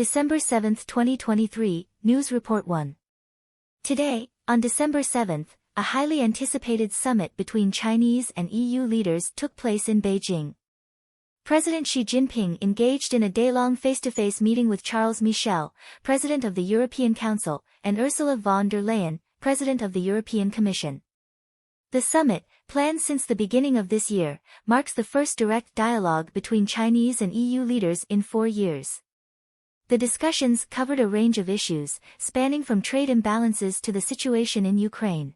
December 7, 2023, News Report 1. Today, on December 7, a highly anticipated summit between Chinese and EU leaders took place in Beijing. President Xi Jinping engaged in a day-long face-to-face meeting with Charles Michel, President of the European Council, and Ursula von der Leyen, President of the European Commission. The summit, planned since the beginning of this year, marks the first direct dialogue between Chinese and EU leaders in 4 years. The discussions covered a range of issues, spanning from trade imbalances to the situation in Ukraine.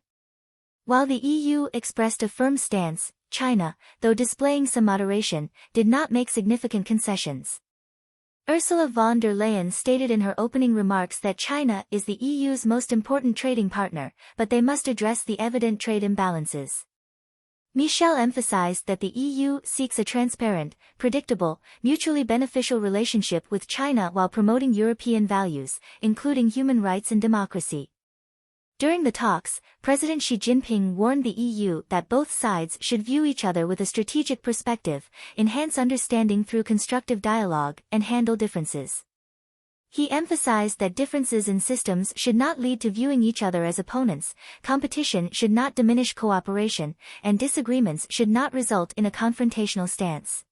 While the EU expressed a firm stance, China, though displaying some moderation, did not make significant concessions. Ursula von der Leyen stated in her opening remarks that China is the EU's most important trading partner, but they must address the evident trade imbalances. Michel emphasized that the EU seeks a transparent, predictable, mutually beneficial relationship with China while promoting European values, including human rights and democracy. During the talks, President Xi Jinping warned the EU that both sides should view each other with a strategic perspective, enhance understanding through constructive dialogue, and handle differences. He emphasized that differences in systems should not lead to viewing each other as opponents, competition should not diminish cooperation, and disagreements should not result in a confrontational stance.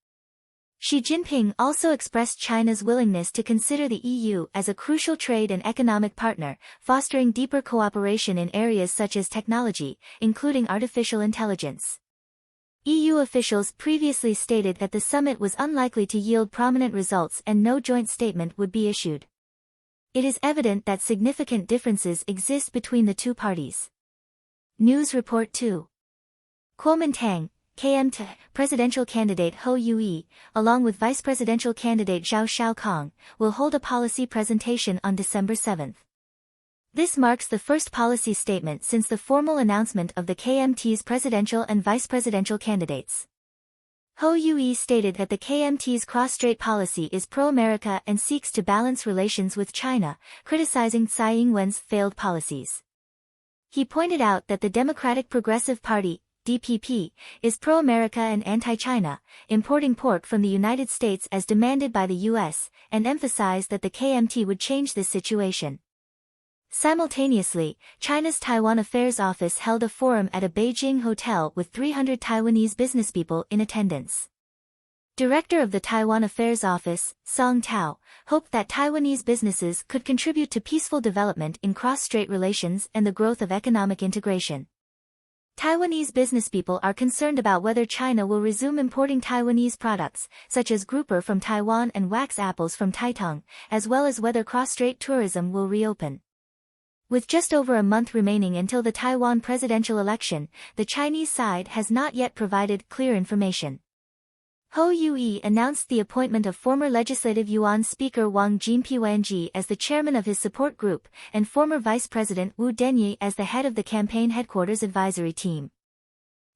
Xi Jinping also expressed China's willingness to consider the EU as a crucial trade and economic partner, fostering deeper cooperation in areas such as technology, including artificial intelligence. EU officials previously stated that the summit was unlikely to yield prominent results and no joint statement would be issued. It is evident that significant differences exist between the two parties. News Report 2. Kuomintang, KMT, presidential candidate Hou Yui, along with vice presidential candidate Zhao Xiaokong, will hold a policy presentation on December 7. This marks the first policy statement since the formal announcement of the KMT's presidential and vice presidential candidates. Hou Yui stated that the KMT's cross-strait policy is pro-America and seeks to balance relations with China, criticizing Tsai Ing-wen's failed policies. He pointed out that the Democratic Progressive Party, DPP, is pro-America and anti-China, importing pork from the United States as demanded by the U.S., and emphasized that the KMT would change this situation. Simultaneously, China's Taiwan Affairs Office held a forum at a Beijing hotel with 300 Taiwanese businesspeople in attendance. Director of the Taiwan Affairs Office, Song Tao, hoped that Taiwanese businesses could contribute to peaceful development in cross-strait relations and the growth of economic integration. Taiwanese businesspeople are concerned about whether China will resume importing Taiwanese products, such as grouper from Taiwan and wax apples from Taitung, as well as whether cross-strait tourism will reopen. With just over a month remaining until the Taiwan presidential election, the Chinese side has not yet provided clear information. Hou Yui announced the appointment of former Legislative Yuan Speaker Wang Jinpiwanji as the chairman of his support group, and former Vice President Wu Denyi as the head of the campaign headquarters advisory team.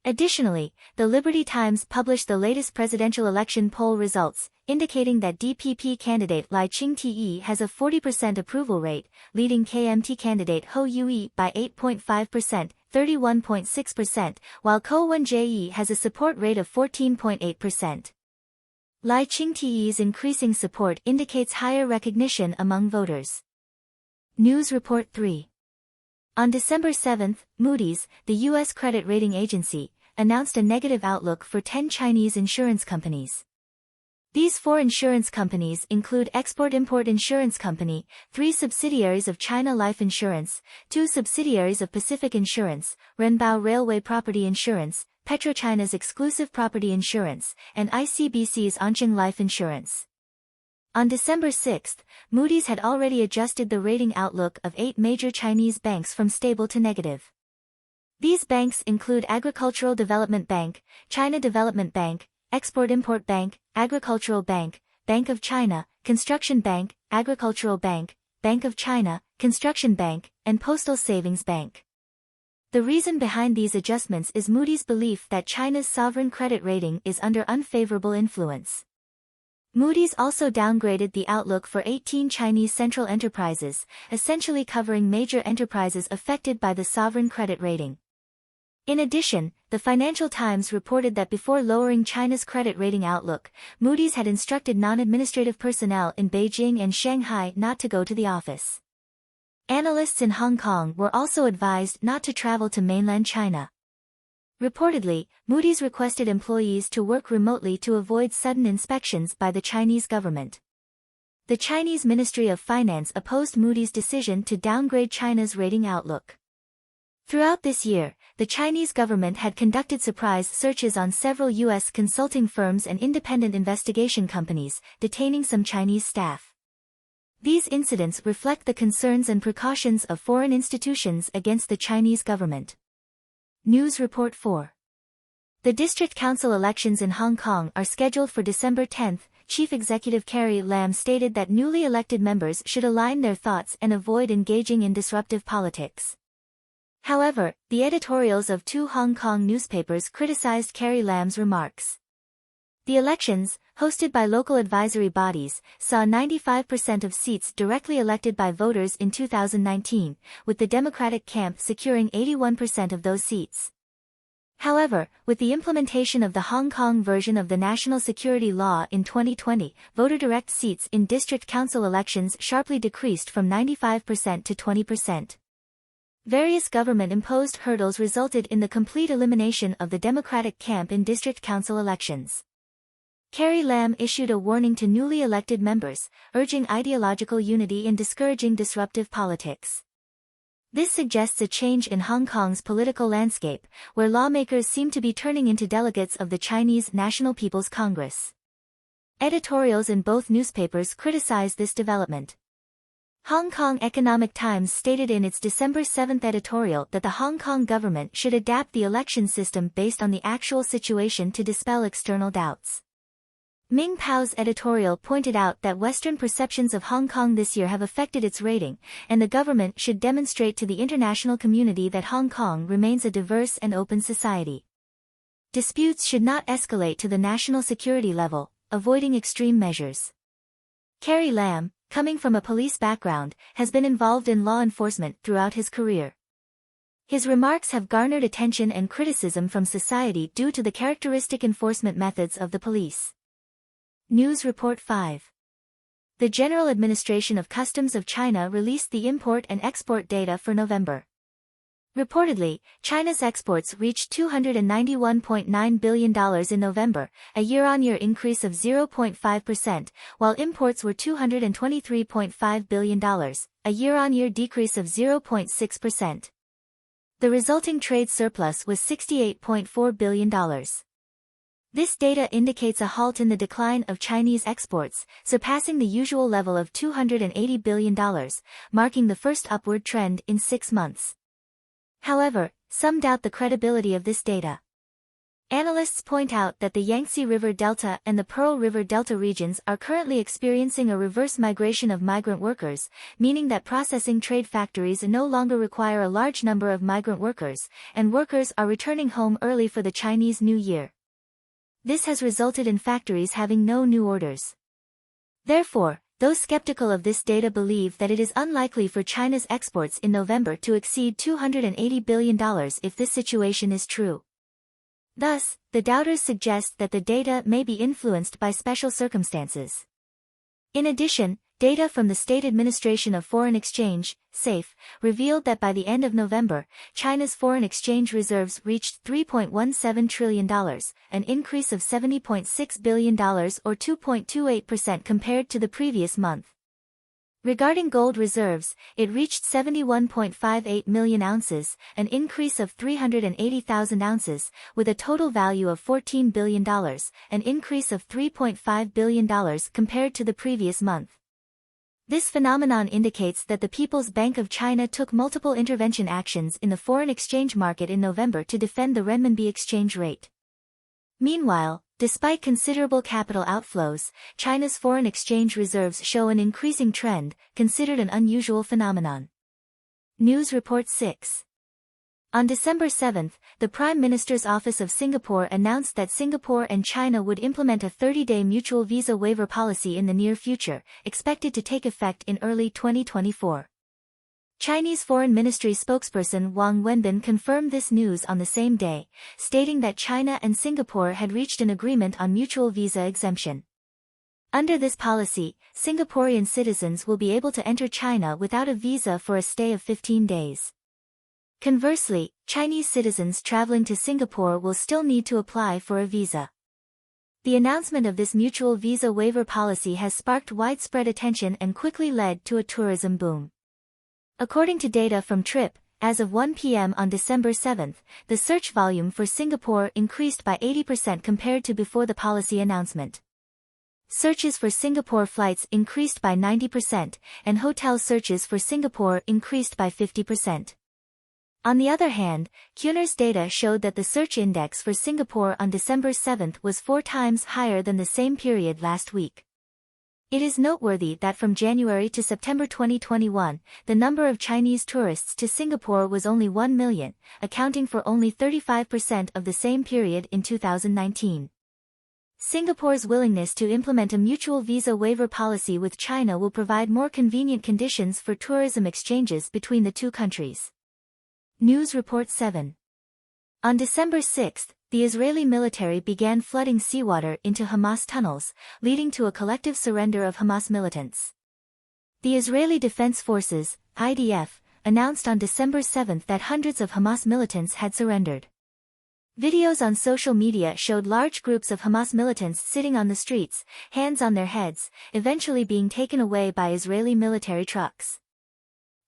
Additionally, the Liberty Times published the latest presidential election poll results, indicating that DPP candidate Lai Ching-te has a 40% approval rate, leading KMT candidate Hou Yui by 8.5%, 31.6%, while Ko Wen-jae has a support rate of 14.8%. Lai Ching-te's increasing support indicates higher recognition among voters. News Report 3. On December 7, Moody's, the U.S. credit rating agency, announced a negative outlook for 10 Chinese insurance companies. These 4 insurance companies include Export-Import Insurance Company, 3 subsidiaries of China Life Insurance, 2 subsidiaries of Pacific Insurance, Renbao Railway Property Insurance, PetroChina's Exclusive Property Insurance, and ICBC's Anqing Life Insurance. On December 6, Moody's had already adjusted the rating outlook of 8 major Chinese banks from stable to negative. These banks include Agricultural Development Bank, China Development Bank, Export-Import Bank, Agricultural Bank, Bank of China, Construction Bank, Agricultural Bank, Bank of China, Construction Bank, and Postal Savings Bank. The reason behind these adjustments is Moody's belief that China's sovereign credit rating is under unfavorable influence. Moody's also downgraded the outlook for 18 Chinese central enterprises, essentially covering major enterprises affected by the sovereign credit rating. In addition, the Financial Times reported that before lowering China's credit rating outlook, Moody's had instructed non-administrative personnel in Beijing and Shanghai not to go to the office. Analysts in Hong Kong were also advised not to travel to mainland China. Reportedly, Moody's requested employees to work remotely to avoid sudden inspections by the Chinese government. The Chinese Ministry of Finance opposed Moody's decision to downgrade China's rating outlook. Throughout this year, the Chinese government had conducted surprise searches on several U.S. consulting firms and independent investigation companies, detaining some Chinese staff. These incidents reflect the concerns and precautions of foreign institutions against the Chinese government. News Report 4. The District Council elections in Hong Kong are scheduled for December 10. Chief Executive Carrie Lam stated that newly elected members should align their thoughts and avoid engaging in disruptive politics. However, the editorials of two Hong Kong newspapers criticized Carrie Lam's remarks. The elections, hosted by local advisory bodies, saw 95% of seats directly elected by voters in 2019, with the Democratic camp securing 81% of those seats. However, with the implementation of the Hong Kong version of the National Security Law in 2020, voter direct seats in district council elections sharply decreased from 95% to 20%. Various government-imposed hurdles resulted in the complete elimination of the Democratic camp in district council elections. Carrie Lam issued a warning to newly elected members, urging ideological unity and discouraging disruptive politics. This suggests a change in Hong Kong's political landscape, where lawmakers seem to be turning into delegates of the Chinese National People's Congress. Editorials in both newspapers criticized this development. Hong Kong Economic Times stated in its December 7 editorial that the Hong Kong government should adapt the election system based on the actual situation to dispel external doubts. Ming Pao's editorial pointed out that Western perceptions of Hong Kong this year have affected its rating, and the government should demonstrate to the international community that Hong Kong remains a diverse and open society. Disputes should not escalate to the national security level, avoiding extreme measures. Carrie Lam, coming from a police background, has been involved in law enforcement throughout his career. His remarks have garnered attention and criticism from society due to the characteristic enforcement methods of the police. News Report 5. The General Administration of Customs of China released the import and export data for November. Reportedly, China's exports reached $291.9 billion in November, a year-on-year increase of 0.5%, while imports were $223.5 billion, a year-on-year decrease of 0.6%. The resulting trade surplus was $68.4 billion. This data indicates a halt in the decline of Chinese exports, surpassing the usual level of $280 billion, marking the first upward trend in 6 months. However, some doubt the credibility of this data. Analysts point out that the Yangtze River Delta and the Pearl River Delta regions are currently experiencing a reverse migration of migrant workers, meaning that processing trade factories no longer require a large number of migrant workers, and workers are returning home early for the Chinese New Year. This has resulted in factories having no new orders. Therefore, those skeptical of this data believe that it is unlikely for China's exports in November to exceed $280 billion if this situation is true. Thus, the doubters suggest that the data may be influenced by special circumstances. In addition, data from the State Administration of Foreign Exchange, SAFE, revealed that by the end of November, China's foreign exchange reserves reached $3.17 trillion, an increase of $70.6 billion or 2.28% compared to the previous month. Regarding gold reserves, it reached 71.58 million ounces, an increase of 380,000 ounces, with a total value of $14 billion, an increase of $3.5 billion compared to the previous month. This phenomenon indicates that the People's Bank of China took multiple intervention actions in the foreign exchange market in November to defend the renminbi exchange rate. Meanwhile, despite considerable capital outflows, China's foreign exchange reserves show an increasing trend, considered an unusual phenomenon. News Report 6. On December 7, the Prime Minister's Office of Singapore announced that Singapore and China would implement a 30-day mutual visa waiver policy in the near future, expected to take effect in early 2024. Chinese Foreign Ministry spokesperson Wang Wenbin confirmed this news on the same day, stating that China and Singapore had reached an agreement on mutual visa exemption. Under this policy, Singaporean citizens will be able to enter China without a visa for a stay of 15 days. Conversely, Chinese citizens traveling to Singapore will still need to apply for a visa. The announcement of this mutual visa waiver policy has sparked widespread attention and quickly led to a tourism boom. According to data from Trip, as of 1 p.m. on December 7, the search volume for Singapore increased by 80% compared to before the policy announcement. Searches for Singapore flights increased by 90%, and hotel searches for Singapore increased by 50%. On the other hand, Cuner's data showed that the search index for Singapore on December 7 was 4 times higher than the same period last week. It is noteworthy that from January to September 2021, the number of Chinese tourists to Singapore was only 1 million, accounting for only 35% of the same period in 2019. Singapore's willingness to implement a mutual visa waiver policy with China will provide more convenient conditions for tourism exchanges between the two countries. News Report 7. On December 6, the Israeli military began flooding seawater into Hamas tunnels, leading to a collective surrender of Hamas militants. The Israeli Defense Forces, IDF, announced on December 7 that hundreds of Hamas militants had surrendered. Videos on social media showed large groups of Hamas militants sitting on the streets, hands on their heads, eventually being taken away by Israeli military trucks.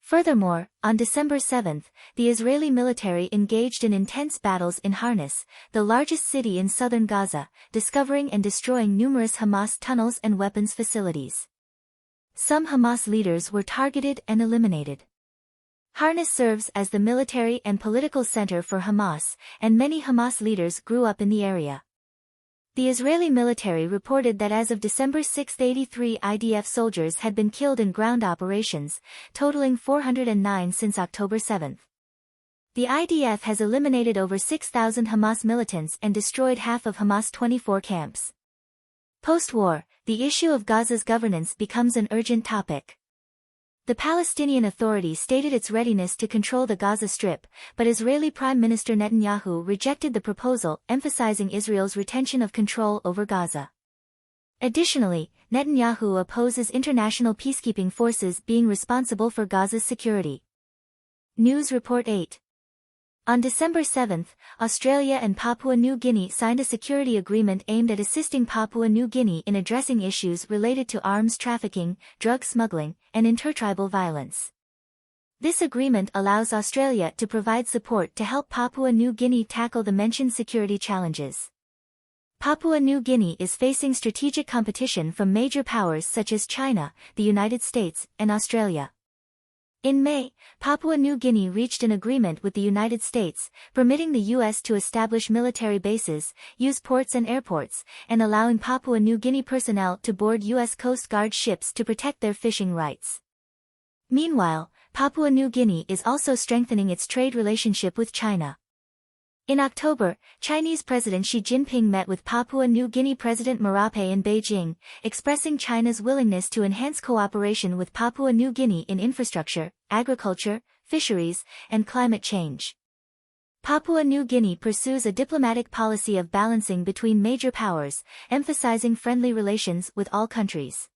Furthermore, on December 7, the Israeli military engaged in intense battles in Harnis, the largest city in southern Gaza, discovering and destroying numerous Hamas tunnels and weapons facilities. Some Hamas leaders were targeted and eliminated. Harnis serves as the military and political center for Hamas, and many Hamas leaders grew up in the area. The Israeli military reported that as of December 6, 83 IDF soldiers had been killed in ground operations, totaling 409 since October 7. The IDF has eliminated over 6,000 Hamas militants and destroyed half of Hamas' 24 camps. Post-war, the issue of Gaza's governance becomes an urgent topic. The Palestinian Authority stated its readiness to control the Gaza Strip, but Israeli Prime Minister Netanyahu rejected the proposal, emphasizing Israel's retention of control over Gaza. Additionally, Netanyahu opposes international peacekeeping forces being responsible for Gaza's security. News Report 8. On December 7, Australia and Papua New Guinea signed a security agreement aimed at assisting Papua New Guinea in addressing issues related to arms trafficking, drug smuggling, and intertribal violence. This agreement allows Australia to provide support to help Papua New Guinea tackle the mentioned security challenges. Papua New Guinea is facing strategic competition from major powers such as China, the United States, and Australia. In May, Papua New Guinea reached an agreement with the United States, permitting the U.S. to establish military bases, use ports and airports, and allowing Papua New Guinea personnel to board U.S. Coast Guard ships to protect their fishing rights. Meanwhile, Papua New Guinea is also strengthening its trade relationship with China. In October, Chinese President Xi Jinping met with Papua New Guinea President Marape in Beijing, expressing China's willingness to enhance cooperation with Papua New Guinea in infrastructure, agriculture, fisheries, and climate change. Papua New Guinea pursues a diplomatic policy of balancing between major powers, emphasizing friendly relations with all countries.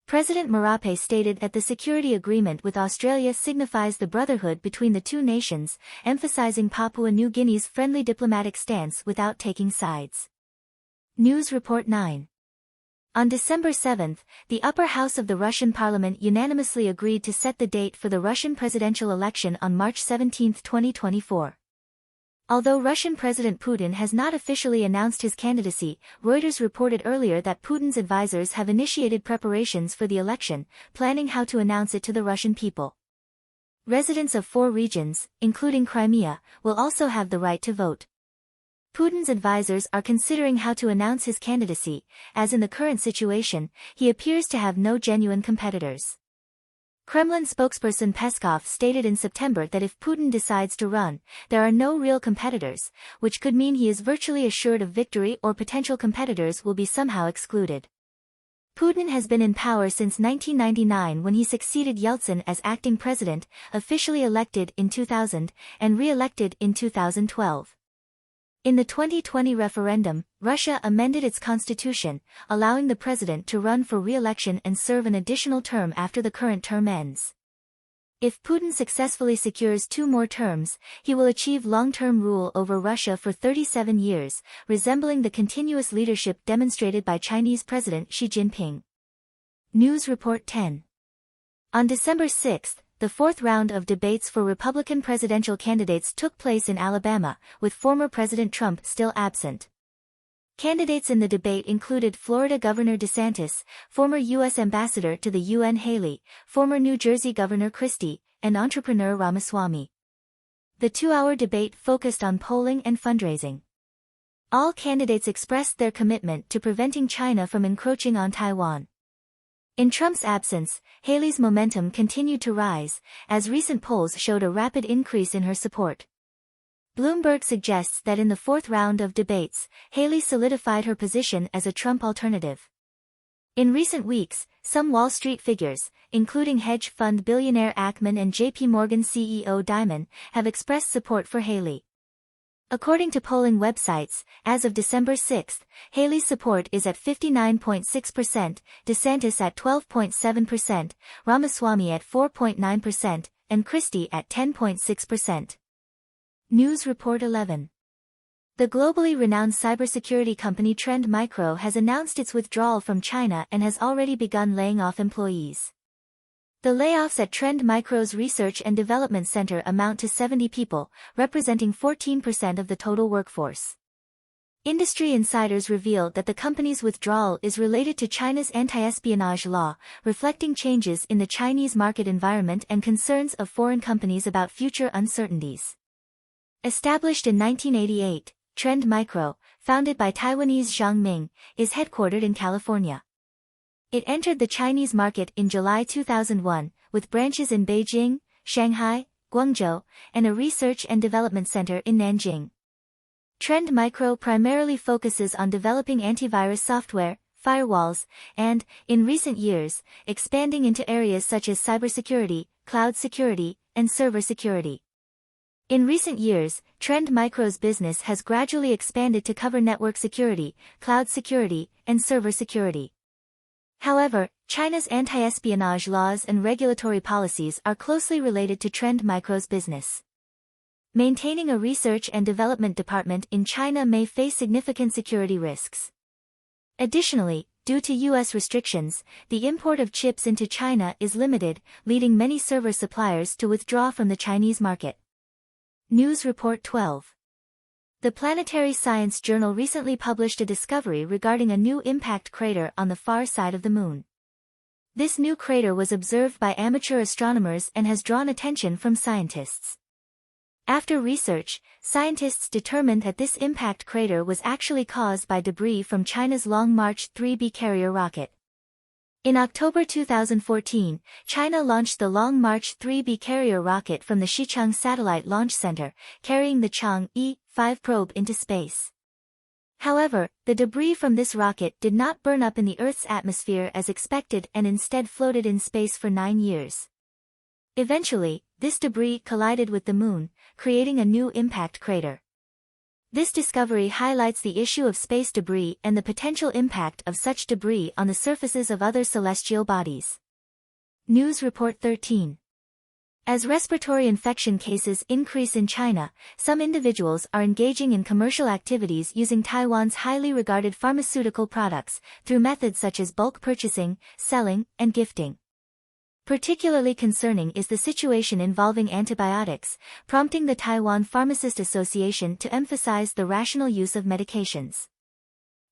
President Marape stated that the security agreement with Australia signifies the brotherhood between the two nations, emphasizing Papua New Guinea's friendly diplomatic stance without taking sides. News Report 9. On December 7, the upper house of the Russian parliament unanimously agreed to set the date for the Russian presidential election on March 17, 2024. Although Russian President Putin has not officially announced his candidacy, Reuters reported earlier that Putin's advisors have initiated preparations for the election, planning how to announce it to the Russian people. Residents of 4 regions, including Crimea, will also have the right to vote. Putin's advisors are considering how to announce his candidacy, as in the current situation, he appears to have no genuine competitors. Kremlin spokesperson Peskov stated in September that if Putin decides to run, there are no real competitors, which could mean he is virtually assured of victory or potential competitors will be somehow excluded. Putin has been in power since 1999 when he succeeded Yeltsin as acting president, officially elected in 2000, and re-elected in 2012. In the 2020 referendum, Russia amended its constitution, allowing the president to run for re-election and serve an additional term after the current term ends. If Putin successfully secures 2 more terms, he will achieve long-term rule over Russia for 37 years, resembling the continuous leadership demonstrated by Chinese President Xi Jinping. News Report 10. On December 6, the 4th round of debates for Republican presidential candidates took place in Alabama, with former President Trump still absent. Candidates in the debate included Florida Governor DeSantis, former U.S. Ambassador to the UN Haley, former New Jersey Governor Christie, and entrepreneur Ramaswamy. The 2-hour debate focused on polling and fundraising. All candidates expressed their commitment to preventing China from encroaching on Taiwan. In Trump's absence, Haley's momentum continued to rise, as recent polls showed a rapid increase in her support. Bloomberg suggests that in the 4th round of debates, Haley solidified her position as a Trump alternative. In recent weeks, some Wall Street figures, including hedge fund billionaire Ackman and J.P. Morgan CEO Dimon, have expressed support for Haley. According to polling websites, as of December 6, Haley's support is at 59.6%, DeSantis at 12.7%, Ramaswamy at 4.9%, and Christie at 10.6%. News Report 11. The globally renowned cybersecurity company Trend Micro has announced its withdrawal from China and has already begun laying off employees. The layoffs at Trend Micro's Research and Development Center amount to 70 people, representing 14% of the total workforce. Industry insiders revealed that the company's withdrawal is related to China's anti-espionage law, reflecting changes in the Chinese market environment and concerns of foreign companies about future uncertainties. Established in 1988, Trend Micro, founded by Taiwanese Zhang Ming, is headquartered in California. It entered the Chinese market in July 2001, with branches in Beijing, Shanghai, Guangzhou, and a research and development center in Nanjing. Trend Micro primarily focuses on developing antivirus software, firewalls, and, in recent years, expanding into areas such as cybersecurity, cloud security, and server security. In recent years, Trend Micro's business has gradually expanded to cover network security, cloud security, and server security. However, China's anti-espionage laws and regulatory policies are closely related to Trend Micro's business. Maintaining a research and development department in China may face significant security risks. Additionally, due to U.S. restrictions, the import of chips into China is limited, leading many server suppliers to withdraw from the Chinese market. News Report 12. The Planetary Science Journal recently published a discovery regarding a new impact crater on the far side of the Moon. This new crater was observed by amateur astronomers and has drawn attention from scientists. After research, scientists determined that this impact crater was actually caused by debris from China's Long March 3B carrier rocket. In October 2014, China launched the Long March 3B carrier rocket from the Xichang Satellite Launch Center, carrying the Chang'e 5 probe into space. However, the debris from this rocket did not burn up in the Earth's atmosphere as expected and instead floated in space for 9 years. Eventually, this debris collided with the Moon, creating a new impact crater. This discovery highlights the issue of space debris and the potential impact of such debris on the surfaces of other celestial bodies. News Report 13. As respiratory infection cases increase in China, some individuals are engaging in commercial activities using Taiwan's highly regarded pharmaceutical products, through methods such as bulk purchasing, selling, and gifting. Particularly concerning is the situation involving antibiotics, prompting the Taiwan Pharmacist Association to emphasize the rational use of medications.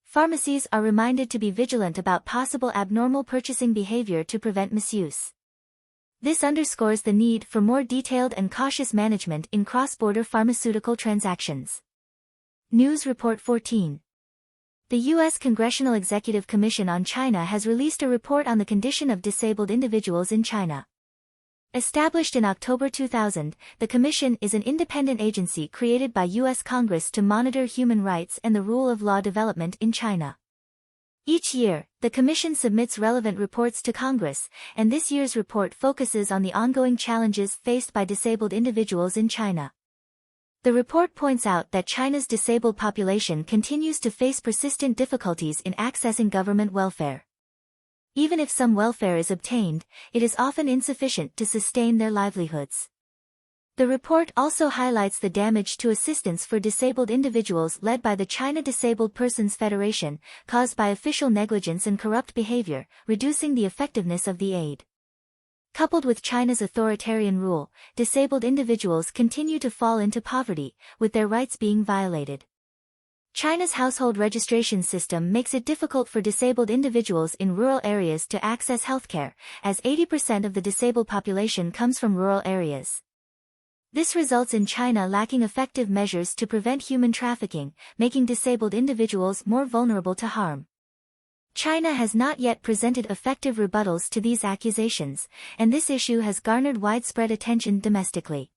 Pharmacies are reminded to be vigilant about possible abnormal purchasing behavior to prevent misuse. This underscores the need for more detailed and cautious management in cross-border pharmaceutical transactions. News Report 14. The U.S. Congressional Executive Commission on China has released a report on the condition of disabled individuals in China. Established in October 2000, the Commission is an independent agency created by U.S. Congress to monitor human rights and the rule of law development in China. Each year, the Commission submits relevant reports to Congress, and this year's report focuses on the ongoing challenges faced by disabled individuals in China. The report points out that China's disabled population continues to face persistent difficulties in accessing government welfare. Even if some welfare is obtained, it is often insufficient to sustain their livelihoods. The report also highlights the damage to assistance for disabled individuals led by the China Disabled Persons Federation, caused by official negligence and corrupt behavior, reducing the effectiveness of the aid. Coupled with China's authoritarian rule, disabled individuals continue to fall into poverty, with their rights being violated. China's household registration system makes it difficult for disabled individuals in rural areas to access healthcare, as 80% of the disabled population comes from rural areas. This results in China lacking effective measures to prevent human trafficking, making disabled individuals more vulnerable to harm. China has not yet presented effective rebuttals to these accusations, and this issue has garnered widespread attention domestically.